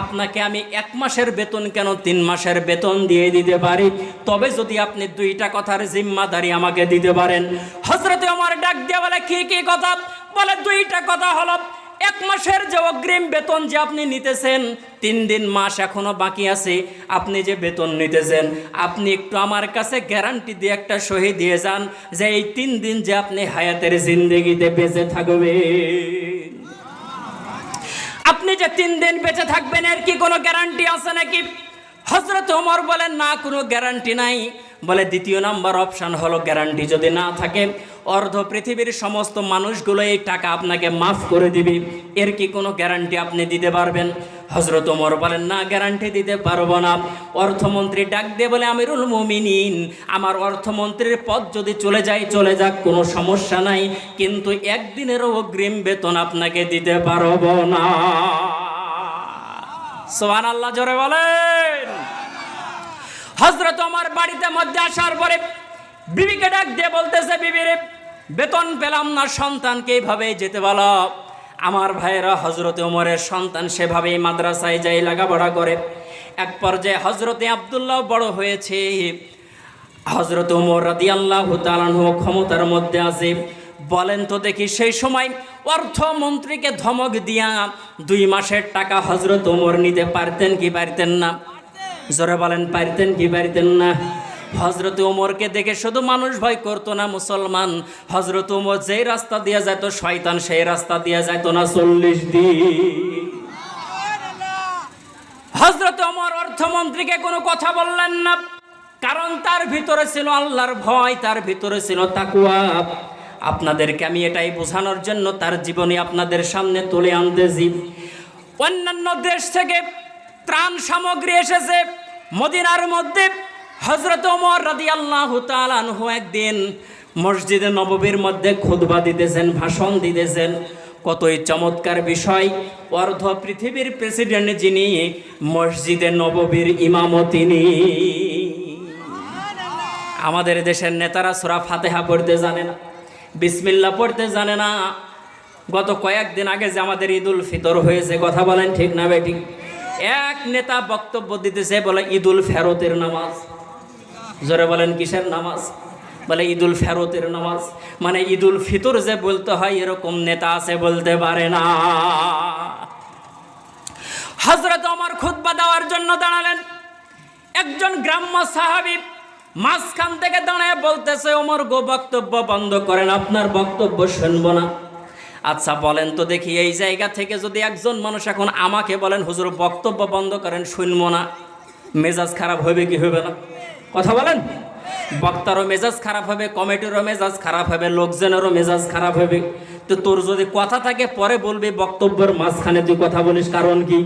আপনাকে আমি 1 মাসের বেতন কেন 3 মাসের বেতন দিয়ে দিতে পারি, তবে যদি আপনি 2টা কথার জিম্মাদারি আমাকে দিতে পারেন। হযরতে ওমর ডাক দিয়ে বলে, কি কথা? বলে, 2টা কথা হলো, 1 মাসের যে অগ্রিম বেতন যে আপনি নিতেছেন, 3 দিন মাস এখনো বাকি আছে, আপনি যে বেতন নিতেছেন, আপনি একটু আমার কাছে গ্যারান্টি দিয়ে একটা সহি দিয়ে যান যে এই 3 দিন যে আপনি হায়াতের জিন্দেগিতে বেঁচে থাকবেন। আপনি যে 3 দিন বেঁচে থাকবেন, এর কি কোনো গ্যারান্টি আছে নাকি? হযরত ওমর বলেন, না, কোনো গ্যারান্টি নাই। বলে, 2য় নাম্বার অপশন হলো, গ্যারান্টি যদি না থাকে, অর্ধ পৃথিবীর সমস্ত মানুষগুলো এই টাকা আপনাকে মাফ করে দিবে, এর কি কোনো গ্যারান্টি আপনি দিতে পারবেন? হযরত ওমর বলেন, না, গ্যারান্টি দিতে পারবো না। অর্থমন্ত্রী ডাক দিয়ে বলে, আমিরুল মুমিনিন, আমার অর্থমন্ত্রীর পদ যদি চলে যায় চলে যাক, কোনো সমস্যা নাই, কিন্তু 1 দিনেরও অগ্রিম বেতন আপনাকে দিতে পারবো না। সুবহানাল্লাহ, জোরে বলেন। হযরত ওমর বাড়িতে মধ্যে আসার পরে বিবিকে ডাক দিয়ে বলতেছে, বিবি রে, বেতন পেলাম না, সন্তানকে এইভাবে যেতে বলো। আমার ভাইয়েরা, হযরতে ওমরের সন্তান সেভাবেই মাদ্রাসায় যাই লেখাপড়া করে। এক পর্যায়ে হযরতে আব্দুল্লাহ বড় হয়েছে। হযরত ওমর রাদিয়াল্লাহু তাআলা আনহু ক্ষমতার মধ্যে আছে। বলেন তো দেখি, সেই সময় অর্থমন্ত্রীকে ধমক দিয়া 2 মাসের টাকা হযরত ওমর নিতে পারতেন কি পারতেন না? জোরে বলেন, পারতেন কি পারতেন না? হযরত ওমরকে দেখে শুধু মানুষ ভয় করতো না, মুসলমান। হযরত ওমর যেই রাস্তা দিয়ে যেত, শয়তান সেই রাস্তা দিয়ে যেত না 40 দিন। হযরত ওমর অর্থমন্ত্রীকে কোনো কথা বললেন না, কারণ তার ভিতরে ছিল আল্লাহর ভয়, তার ভিতরে ছিল তাকওয়া। আপনাদেরকে আমি এটাই বোঝানোর জন্য তার জীবনী আপনাদের সামনে তুলে আনতেছি। অন্যান্য দেশ থেকে ত্রাণ সামগ্রী এসেছে মদিনার মধ্যে। হযরত ওমর রাদিয়াল্লাহু তাআলা আনহু একদিন মসজিদে নববীর মধ্যে খুতবা দিতেছেন, ভাষণ দিতেছেন। কতই চমৎকার বিষয়। অর্ধ পৃথিবীর প্রেসিডেন্ট যিনি, মসজিদে নববীর ইমাম তিনি। আমাদের দেশের নেতারা সূরা ফাতিহা পড়তে জানে না, বিসমিল্লাহ পড়তে জানে না। গত কয়েকদিন আগে যে আমাদের ঈদুল ফিতর হয়েছে, কথা বলেন ঠিক না বেঠিক? এক নেতা বক্তব্য দিতেছে, বলে ঈদুল ফেরতের নামাজ। জোরে বলেন কিসের নামাজ? বলে ঈদুল ফেরতের নামাজ। মানে ঈদুল ফিতর যে বলতে হয় এরকম নেতা আছে বলতে পারে না। হযরত ওমর খুতবা দেওয়ার জন্য দাঁড়ালেন। একজন গ্রাম্য সাহাবী মাঝখান থেকে দাঁড়ায় বলতেছে, ওমর গো, বক্তব্য বন্ধ করেন, আপনার বক্তব্য শুনবো না। আচ্ছা বলেন তো দেখি, এই জায়গা থেকে যদি একজন মানুষ এখন আমাকে বলেন, হুজুর বক্তব্য বন্ধ করেন, শুনবো না, মেজাজ খারাপ হবে কি হবে না? কথা বলেন। বক্তারও মেজাজ খারাপ হবে, কমিটিরও মেজাজ খারাপ হবে, লোকজনেরও মেজাজ খারাপ হবে। তো তোর যদি কথা থাকে পরে বলবি, বক্তব্যের মাঝখানে তুই কথা বলিস, কারণ কি?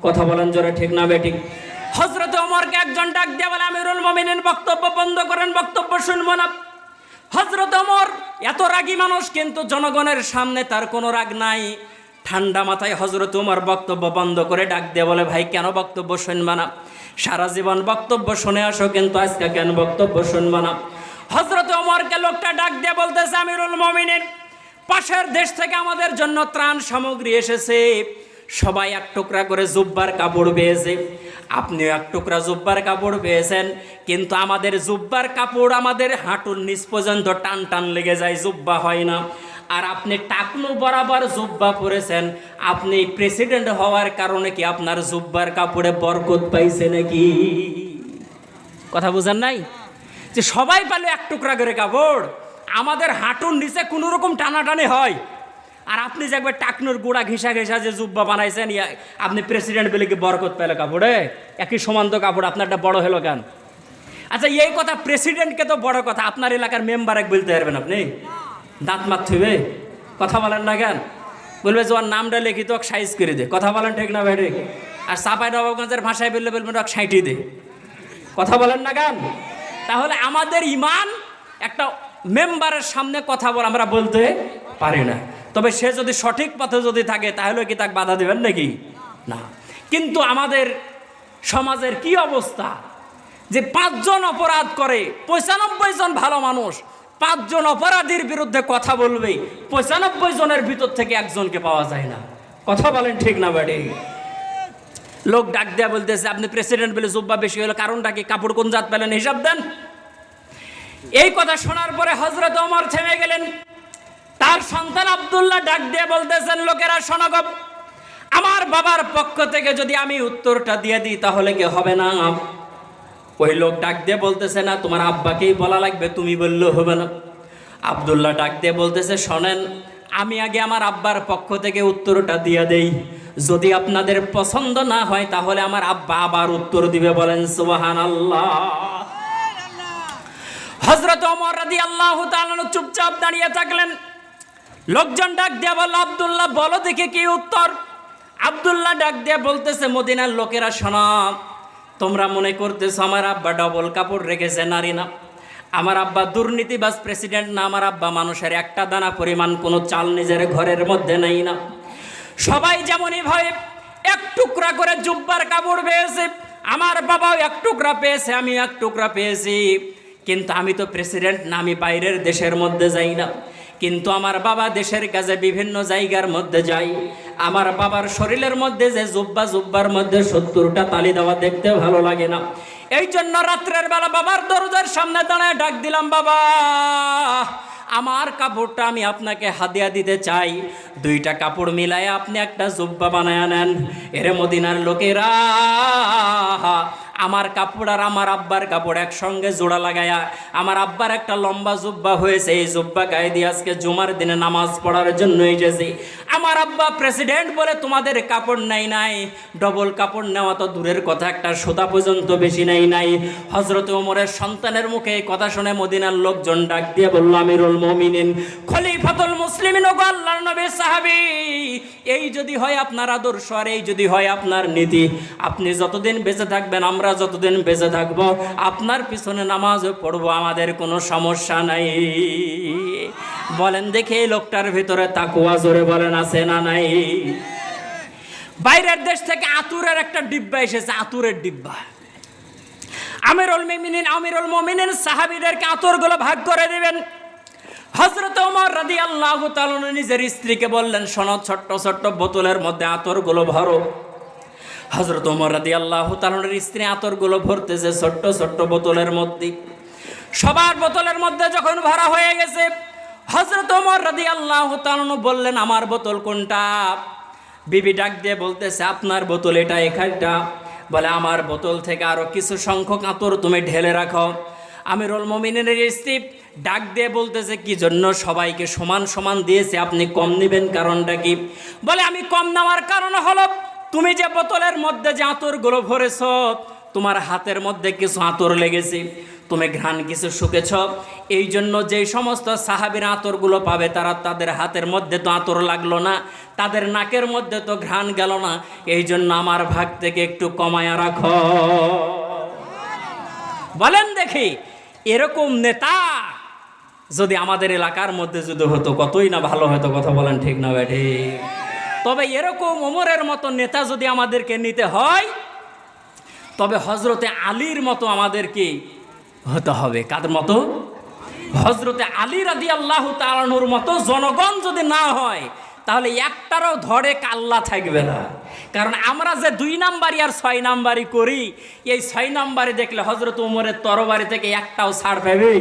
কথা বলেন জোরে, ঠিক না বেঠিক? হযরত ওমরকে একজন ডাক দিয়ে বলে, আমিরুল মুমিনিন বক্তব্য বন্ধ করেন, বক্তব্য শুনবো না। হযরত ওমর এত রাগী মানুষ, কিন্তু জনগণের সামনে তার কোনো রাগ নাই। ঠান্ডা মাথায় হযরত ওমর বক্তব্য বন্ধ করে ডাক দিয়ে বলে, ভাই কেন বক্তব্য শুনবা না? সারা জীবন বক্তব্য শুনে আসো, কিন্তু আজকে কেন বক্তব্য শুনবা না? হযরত ওমরকে লোকটা ডাক দিয়ে বলতেছে, আমিরুল মুমিনিন, পাশের দেশ থেকে আমাদের জন্য ত্রাণ সামগ্রী এসেছে। সবাই এক টুকরা করে জুব্বার কাপড় পেয়েছে, আপনিও এক টুকরা জুব্বার কাপড় পেয়েছেন, কিন্তু আমাদের জুব্বার কাপড় আমাদের হাঁটুর নিচ পর্যন্ত টান টান লেগে যায়, জুব্বা হয় না। আর আপনি টাকনু বরাবর জুব্বা পরেছেন, আপনি প্রেসিডেন্ট হওয়ার কারণে কি আপনার জুব্বার কাপড়ে বরকত পাইছে নাকি? কথা বুঝেন নাই? যে সবাই পেল এক টুকরা করে কাপড়, আমাদের হাঁটুর নিচে কোনো রকম টানাটানি হয়, আর আপনি যে একবার টাকনুর গোড়া ঘিসা ঘিসা যে জুব্বা বানাইছেন, আপনি প্রেসিডেন্ট বলে কি বরকত পেলে কাপড়ে? একই সমান তো কাপড়, আপনারটা বড় হলো কেন? আচ্ছা এই কথা প্রেসিডেন্টকে তো বড় কথা, আপনার এলাকার মেম্বার এক বলতে পারবেন আপনি? দাঁত মাত থইবে? কথা বলেন না কেন? বলবে যে ওর নামটা লিখিত সাইজ করে দে। কথা বলেন ঠিক না ভাই? আর চাঁপাইনবাবগঞ্জের ভাষায় বললে বলবেন ওকে সাইটি দে। কথা বলেন না কেন? তাহলে আমাদের ইমান একটা মেম্বারের সামনে কথা বলে আমরা বলতে পারি না, তবে সে যদি সঠিক পথে যদি থাকে তাহলে কি তাকে বাধা দেবেন নাকি? না। কিন্তু আমাদের সমাজের কি অবস্থা, যে 5 জন অপরাধ করে 95 জন ভালো মানুষ, 5 জন অপরাধীর বিরুদ্ধে কথা বলবে, 95 জনের ভিতর থেকে একজনকে পাওয়া যায় না। কথা বলেন ঠিক না বাড়ি? লোক ডাক দেয়া বলতেছে, আপনি প্রেসিডেন্ট বলে জুব্বা বেশি হলো, কারণটা কি? কাপড় কোন জাত পেলেন, হিসাব দেন। এই কথা শোনার পরে হযরত ওমর থেমে গেলেন। তার সন্তান আব্দুল্লাহ ডাক দিয়ে বলতেছেন, লোকেরা শোনো গো, আমার বাবার পক্ষ থেকে যদি আমি উত্তরটা দিয়ে দিই তাহলে কি হবে না? ওই লোক ডাক দিয়ে বলতেছে, না, তোমার আব্বাকেই বলা লাগবে, তুমি বললেও হবে না। আব্দুল্লাহ ডাক দিয়ে বলতেছে, শোনেন, আমি আগে আমার আব্বার পক্ষ থেকে উত্তরটা দিয়ে দেই, যদি আপনাদের পছন্দ না হয় তাহলে আমার আব্বা আবার উত্তর দিবে। বলেন সুবহানাল্লাহ। হযরত ওমর রাদিয়াল্লাহু তাআলা চুপচাপ দাঁড়িয়ে থাকলেন। লোকজন ডাক দিয়ে বলল, আব্দুল্লাহ বলো দেখে কি উত্তর? আব্দুল্লাহ ডাক দিয়ে বলতেছে, মদিনার লোকেরা শোনো, তোমরা মনে করতেছো আমার আব্বা ডবল কাপড় রেখেছে, নারী না। আমার আব্বা দুর্নীতিবাজ প্রেসিডেন্ট না, আমার আব্বা মানুষের একটা দানা পরিমাণ কোনো চাল নিজের ঘরের মধ্যে নাই না। সবাই যেমনই ভয়ে এক টুকরা করে জুব্বার কাপড় পেয়েছে, আমার বাবাও এক টুকরা পেয়েছে, আমি এক টুকরা পেয়েছি। কিন্তু আমি তো প্রেসিডেন্ট না, আমি বাইরের দেশের মধ্যে যাই না, কিন্তু আমার বাবা দেশের কাজে বিভিন্ন জায়গার মধ্যে যাই। আমার বাবার শরীরের মধ্যে যে জুব্বার মধ্যে 70টা তালি দেওয়া দেখতে ভালো লাগে না। এই জন্য রাত্রের বেলা বাবার দরজার সামনে দাঁড়ায় ডাক দিলাম, বাবা আমার কাপড়টা আমি আপনাকে হাদিয়া দিতে চাই, 2টা কাপড় মিলায় আপনি একটা জুব্বা বানায় নেন। এরে মদিনার লোকেরা, আমার কাপড় আর আমার আব্বার কাপড় একসঙ্গে জোড়া লাগায়া আমার আব্বার একটা লম্বা জুব্বা হয়েছে। এই জুব্বা গায়ে দিয়ে আজকে জুমার দিনে নামাজ পড়ার জন্য এসেছি। আমার আব্বা প্রেসিডেন্ট বলে তোমাদের কাপড় নাই, ডবল কাপড় নেওয়া তো দূরের কথা, একটা সুতা পর্যন্ত বেশি নাই। হযরত ওমরের সন্তানের মুখে এই কথা শুনে মদিনার লোকজন ডাক দিয়ে বলল, আমিরুল মুমিনিন, খলিফাতুল মুসলিমিন, ওগো আল্লাহর নবীর সাহাবী, এই যদি হয় আপনার আদর্শ আর এই যদি হয় আপনার নীতি, আপনি যতদিন বেঁচে থাকবেন, আমরা যতদিন বেঁচে থাকবো, আপনার পিছনে নামাজ পড়বো, আমাদের কোনো সমস্যা নাই। বলেন দেখে এই লোকটার ভিতরে তাকওয়া, জোরে বলেন আছে না নাই? বাইরের দেশ থেকে আতুরের একটা ডিব্বা এসেছে, আতুরের ডিব্বা। আমিরুল মুমিনিন সাহাবীদেরকে আতরগুলো ভাগ করে দিবেন। হযরত ওমর রাদিয়াল্লাহু তাআলা নিজের স্ত্রীকে বললেন, শোনো, ছোট্ট ছোট্ট বোতলের মধ্যে আতরগুলো ভরো। হযরত ওমর রাদিয়াল্লাহু তাআলার স্ত্রী আতরগুলো ভরতেছে ছোট্ট ছোট্ট বোতলের মধ্যে। সবার বোতলের মধ্যে যখন ভরা হয়ে গেছে, হযরত ওমর রাদিয়াল্লাহু তাআলা বললেন, আমার বোতল কোনটা? বিবি ডাক দিয়ে বলতেছে, আপনার বোতল এটা, এখানটা। বলে, আমার বোতল থেকে আরো কিছু সংখ্যক আতর তুমি ঢেলে রাখো। আমিরুল মুমিনিনের স্ত্রী ডাক দিয়ে বলতেছে, কি জন্য? সবাইকে সমান সমান দিয়েছে, আপনি কম নেবেন, কারণটা কি? বলে, আমি কম নেওয়ার কারণ হলো, তুমি যে বোতলের মধ্যে যে আতরগুলো ভরেছ, তোমার হাতের মধ্যে কিছু আতর লেগেছে, তুমি ঘ্রাণ কিছু শুকেছ, এই জন্য যেই সমস্ত সাহাবীরা আতরগুলো পাবে, তাদের হাতের মধ্যে তো আতর লাগলো না, তাদের নাকের মধ্যে তো ঘ্রাণ গেল না, এই জন্য আমার ভাগ থেকে একটু কমায়া রাখো। বলেন দেখি, এরকম নেতা যদি আমাদের এলাকার মধ্যে যদি হতো, কতই না ভালো হতো। কথা বলেন ঠিক না বেঠে? তবে এরকম ওমরের মতো নেতা যদি আমাদেরকে নিতে হয়, তবে হযরতে আলীর মতো আমাদেরকে হতে হবে। কাদের মতো? হযরতে আলী রাদিয়াল্লাহু তাআলা আনহুর মতো জনগণ যদি না হয়, তাহলে একটারও ধরে কাল্লা থাকবে না। কারণ আমরা যে 2 নাম্বারি আর 6 নাম্বারি করি, এই 6 নাম্বারি দেখলে হযরত ওমরের তরবারি থেকে একটাও ছাড় পাবে?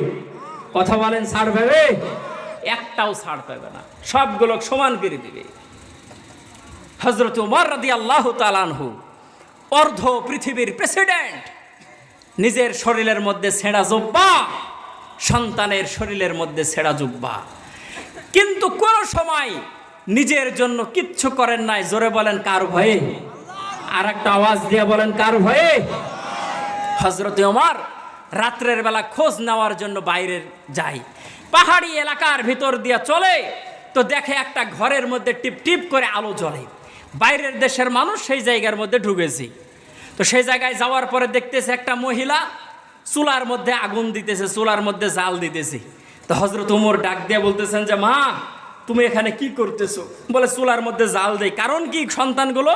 কথা বলেন, ছাড় পাবে? একটাও ছাড় পাবে না, সবগুলো সমান করে দিবে। হযরত ওমর রাদিয়াল্লাহু তাআলা আনহু অর্ধ পৃথিবীর প্রেসিডেন্ট, নিজের শরীরের মধ্যে ছেঁড়া জুব্বা, সন্তানের শরীরের মধ্যে ছেঁড়া জুব্বা, কিন্তু কোন সময় নিজের জন্য কিচ্ছু করেন নাই। জোরে বলেন, কার ভয়ে? আর একটা আওয়াজ দিয়ে বলেন, কার ভয়ে? হযরত ওমর রাত্রের বেলা খোঁজ নেওয়ার জন্য বাইরে যায়, পাহাড়ি এলাকার ভিতর দিয়ে চলে, তো দেখে একটা ঘরের মধ্যে টিপ টিপ করে আলো জ্বলে। বাইরের দেশের মানুষ সেই জায়গার মধ্যে ঢুকেছে। তো সেই জায়গায় যাওয়ার পরে দেখতেছে একটা মহিলা চুলার মধ্যে আগুন দিতেছে, চুলার মধ্যে জাল দিতেছে। তো হযরত ওমর ডাক দিয়ে বলতেছেন যে, মা, তুমি এখানে কি করতেছো? বলে, চুলার মধ্যে জাল দেই। কারণ কি? সন্তানগুলো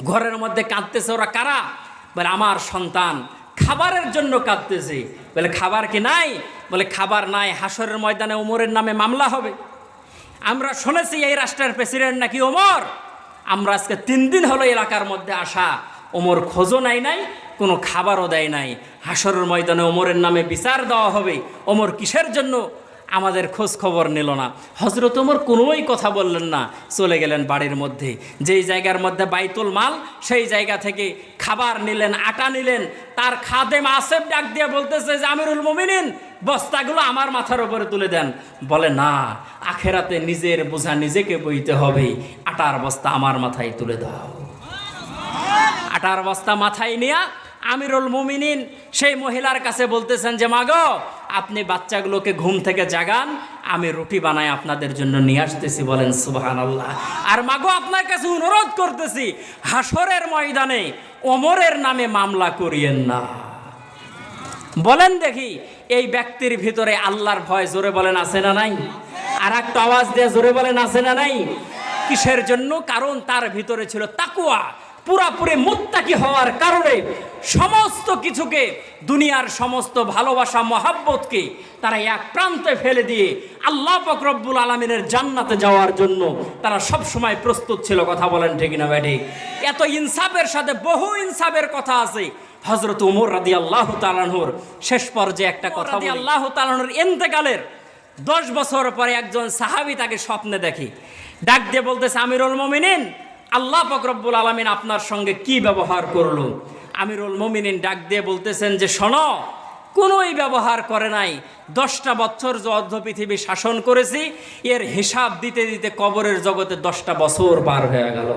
ঘরের মধ্যে কাঁদতেছে। ওরা কারা? বলে, আমার সন্তান খাবারের জন্য কাঁদতেছে। বলে, খাবার কি নাই? বলে, খাবার নাই, হাসরের ময়দানে ওমরের নামে মামলা হবে। আমরা শুনেছি এই রাষ্ট্রের প্রেসিডেন্ট নাকি ওমর। আমরা আজকে 3 দিন হলো এলাকার মধ্যে আসা, ওমর খোঁজও নাই, কোনো খাবারও দেয় নাই। হাসরের ময়দানে ওমরের নামে বিচার দেওয়া হবে, ওমর কিসের জন্য আমাদের খোঁজ খবর নিল না? হযরত ওমর কোনোই কথা বললেন না, চলে গেলেন বাড়ির মধ্যে। যেই জায়গার মধ্যে বাইতুল মাল, সেই জায়গা থেকে খাবার নিলেন, আটা নিলেন। তার খাদেম আসেফ ডাক দিয়ে বলতেছে যে, আমিরুল মুমিনিন, বস্তাগুলো আমার মাথার উপরে তুলে দেন। বলে, না, আখেরাতে নিজের বোঝা নিজেকে বইতে হবে, আটার বস্তা আমার মাথায় তুলে দাও। আটার বস্তা মাথায় নিয়ে আমিরুল মুমিনিন সেই মহিলার কাছে বলতেছেন যে, মাগো, আপনি বাচ্চাগুলোকে ঘুম থেকে জাগান, আমি রুটি বানাই আপনাদের জন্য নিয়ে আসতেছি। বলেন সুবহানাল্লাহ। আর মাগো, আপনার কাছে অনুরোধ করতেছি, হাসরের ময়দানে ওমরের নামে মামলা করিয়েন না। বলেন দেখি, এই ব্যক্তির ভিতরে আল্লাহর ভয়, জোরে বলেন, আছে না নাই? আর একটা আওয়াজ দিয়ে জোরে বলেন, আছে না নাই? কিসের জন্য? কারণ তার ভিতরে ছিল তাকওয়া। পুরাপুরি মুত্তাকি হওয়ার কারণে সমস্ত কিছুকে, দুনিয়ার সমস্ত ভালোবাসা মহাব্বতকে তারা এক প্রান্তে ফেলে দিয়ে আল্লাহ পাক রব্বুল আলামিনের জান্নাতে যাওয়ার জন্য তারা সব সময় প্রস্তুত ছিল। কথা বলেন ঠিক না বেঠিক? এত ইনসাফের সাথে বহু ইনসাফের কথা আছে। হযরত ওমর রাদিয়াল্লাহু তাআলা আনহুর শেষ পর্যায়ে একটা কথা, রাদিয়াল্লাহু তাআলা আনহুর ইন্তেকালের 10 বছর পরে একজন সাহাবী তাকে স্বপ্নে দেখে, ডাক দিয়ে বলতেছে, আমিরুল মুমিনিন, আল্লাহ পাক রব্বুল আলামিন আপনার সঙ্গে কি ব্যবহার করলো? আমিরুল মুমিনিন ডাক দিয়ে বলতেছেন যে, শোনো, কোনোই ব্যবহার করে নাই। 10টা বছর যে অর্ধ পৃথিবী শাসন করেছি, এর হিসাব দিতে দিতে কবরের জগতে 10টা বছর পার হয়ে গেল।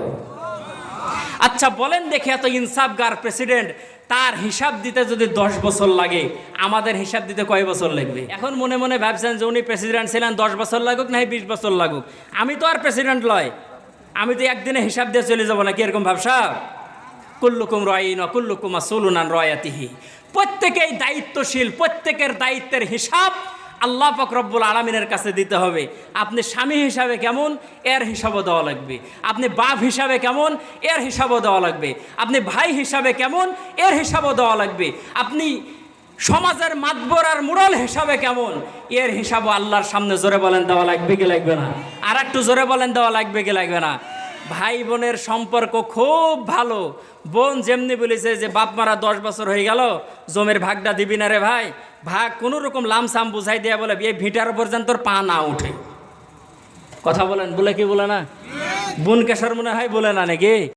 আচ্ছা বলেন দেখে, এত ইনসাফগার প্রেসিডেন্ট, তার হিসাব দিতে যদি 10 বছর লাগে, আমাদের হিসাব দিতে কয় বছর লাগবে? এখন মনে মনে ভাবছেন যে উনি প্রেসিডেন্ট ছিলেন, 10 বছর লাগুক না 20 বছর লাগুক, আমি তো আর প্রেসিডেন্ট লয়, আমি তো একদিনে হিসাব দিয়ে চলে যাবো নাকি? এরকম ভাবসা? কুল্লুকুম রাইন ওয়া কুল্লুকুম মাসউলুন আন রায়াতিহি। প্রত্যেকেই দায়িত্বশীল, প্রত্যেকের দায়িত্বের হিসাব আল্লাহ পাক রব্বুল আলামিনের কাছে দিতে হবে। আপনি স্বামী হিসাবে কেমন, এর হিসাবও দেওয়া লাগবে। আপনি বাপ হিসাবে কেমন, এর হিসাবও দেওয়া লাগবে। আপনি ভাই হিসাবে কেমন, এর হিসাবও দেওয়া লাগবে। আপনি সমাজের মাতবর আর মুরল হিসাবে কেমন, এর হিসাবও আল্লাহর সামনে জোরে বলেন দেওয়া লাগবে কি লাগবে না? আর একটু জোরে বলেন দেওয়া লাগবে কি লাগবে না? ভাই বোনের সম্পর্ক খুব ভালো। বোন যেমনি বলেছে যে বাপ মারা 10 বছর হয়ে গেল, জমির ভাগটা দিবি না রে ভাই, ভাগ কোনো রকম লামসাম বুঝাই দেয়া বলে এই ভিটার উপর যেন তোর পা না উঠে। কথা বলেন, বলে কি বলে না? বোন কেশর মনে হয় বলে না নাকি?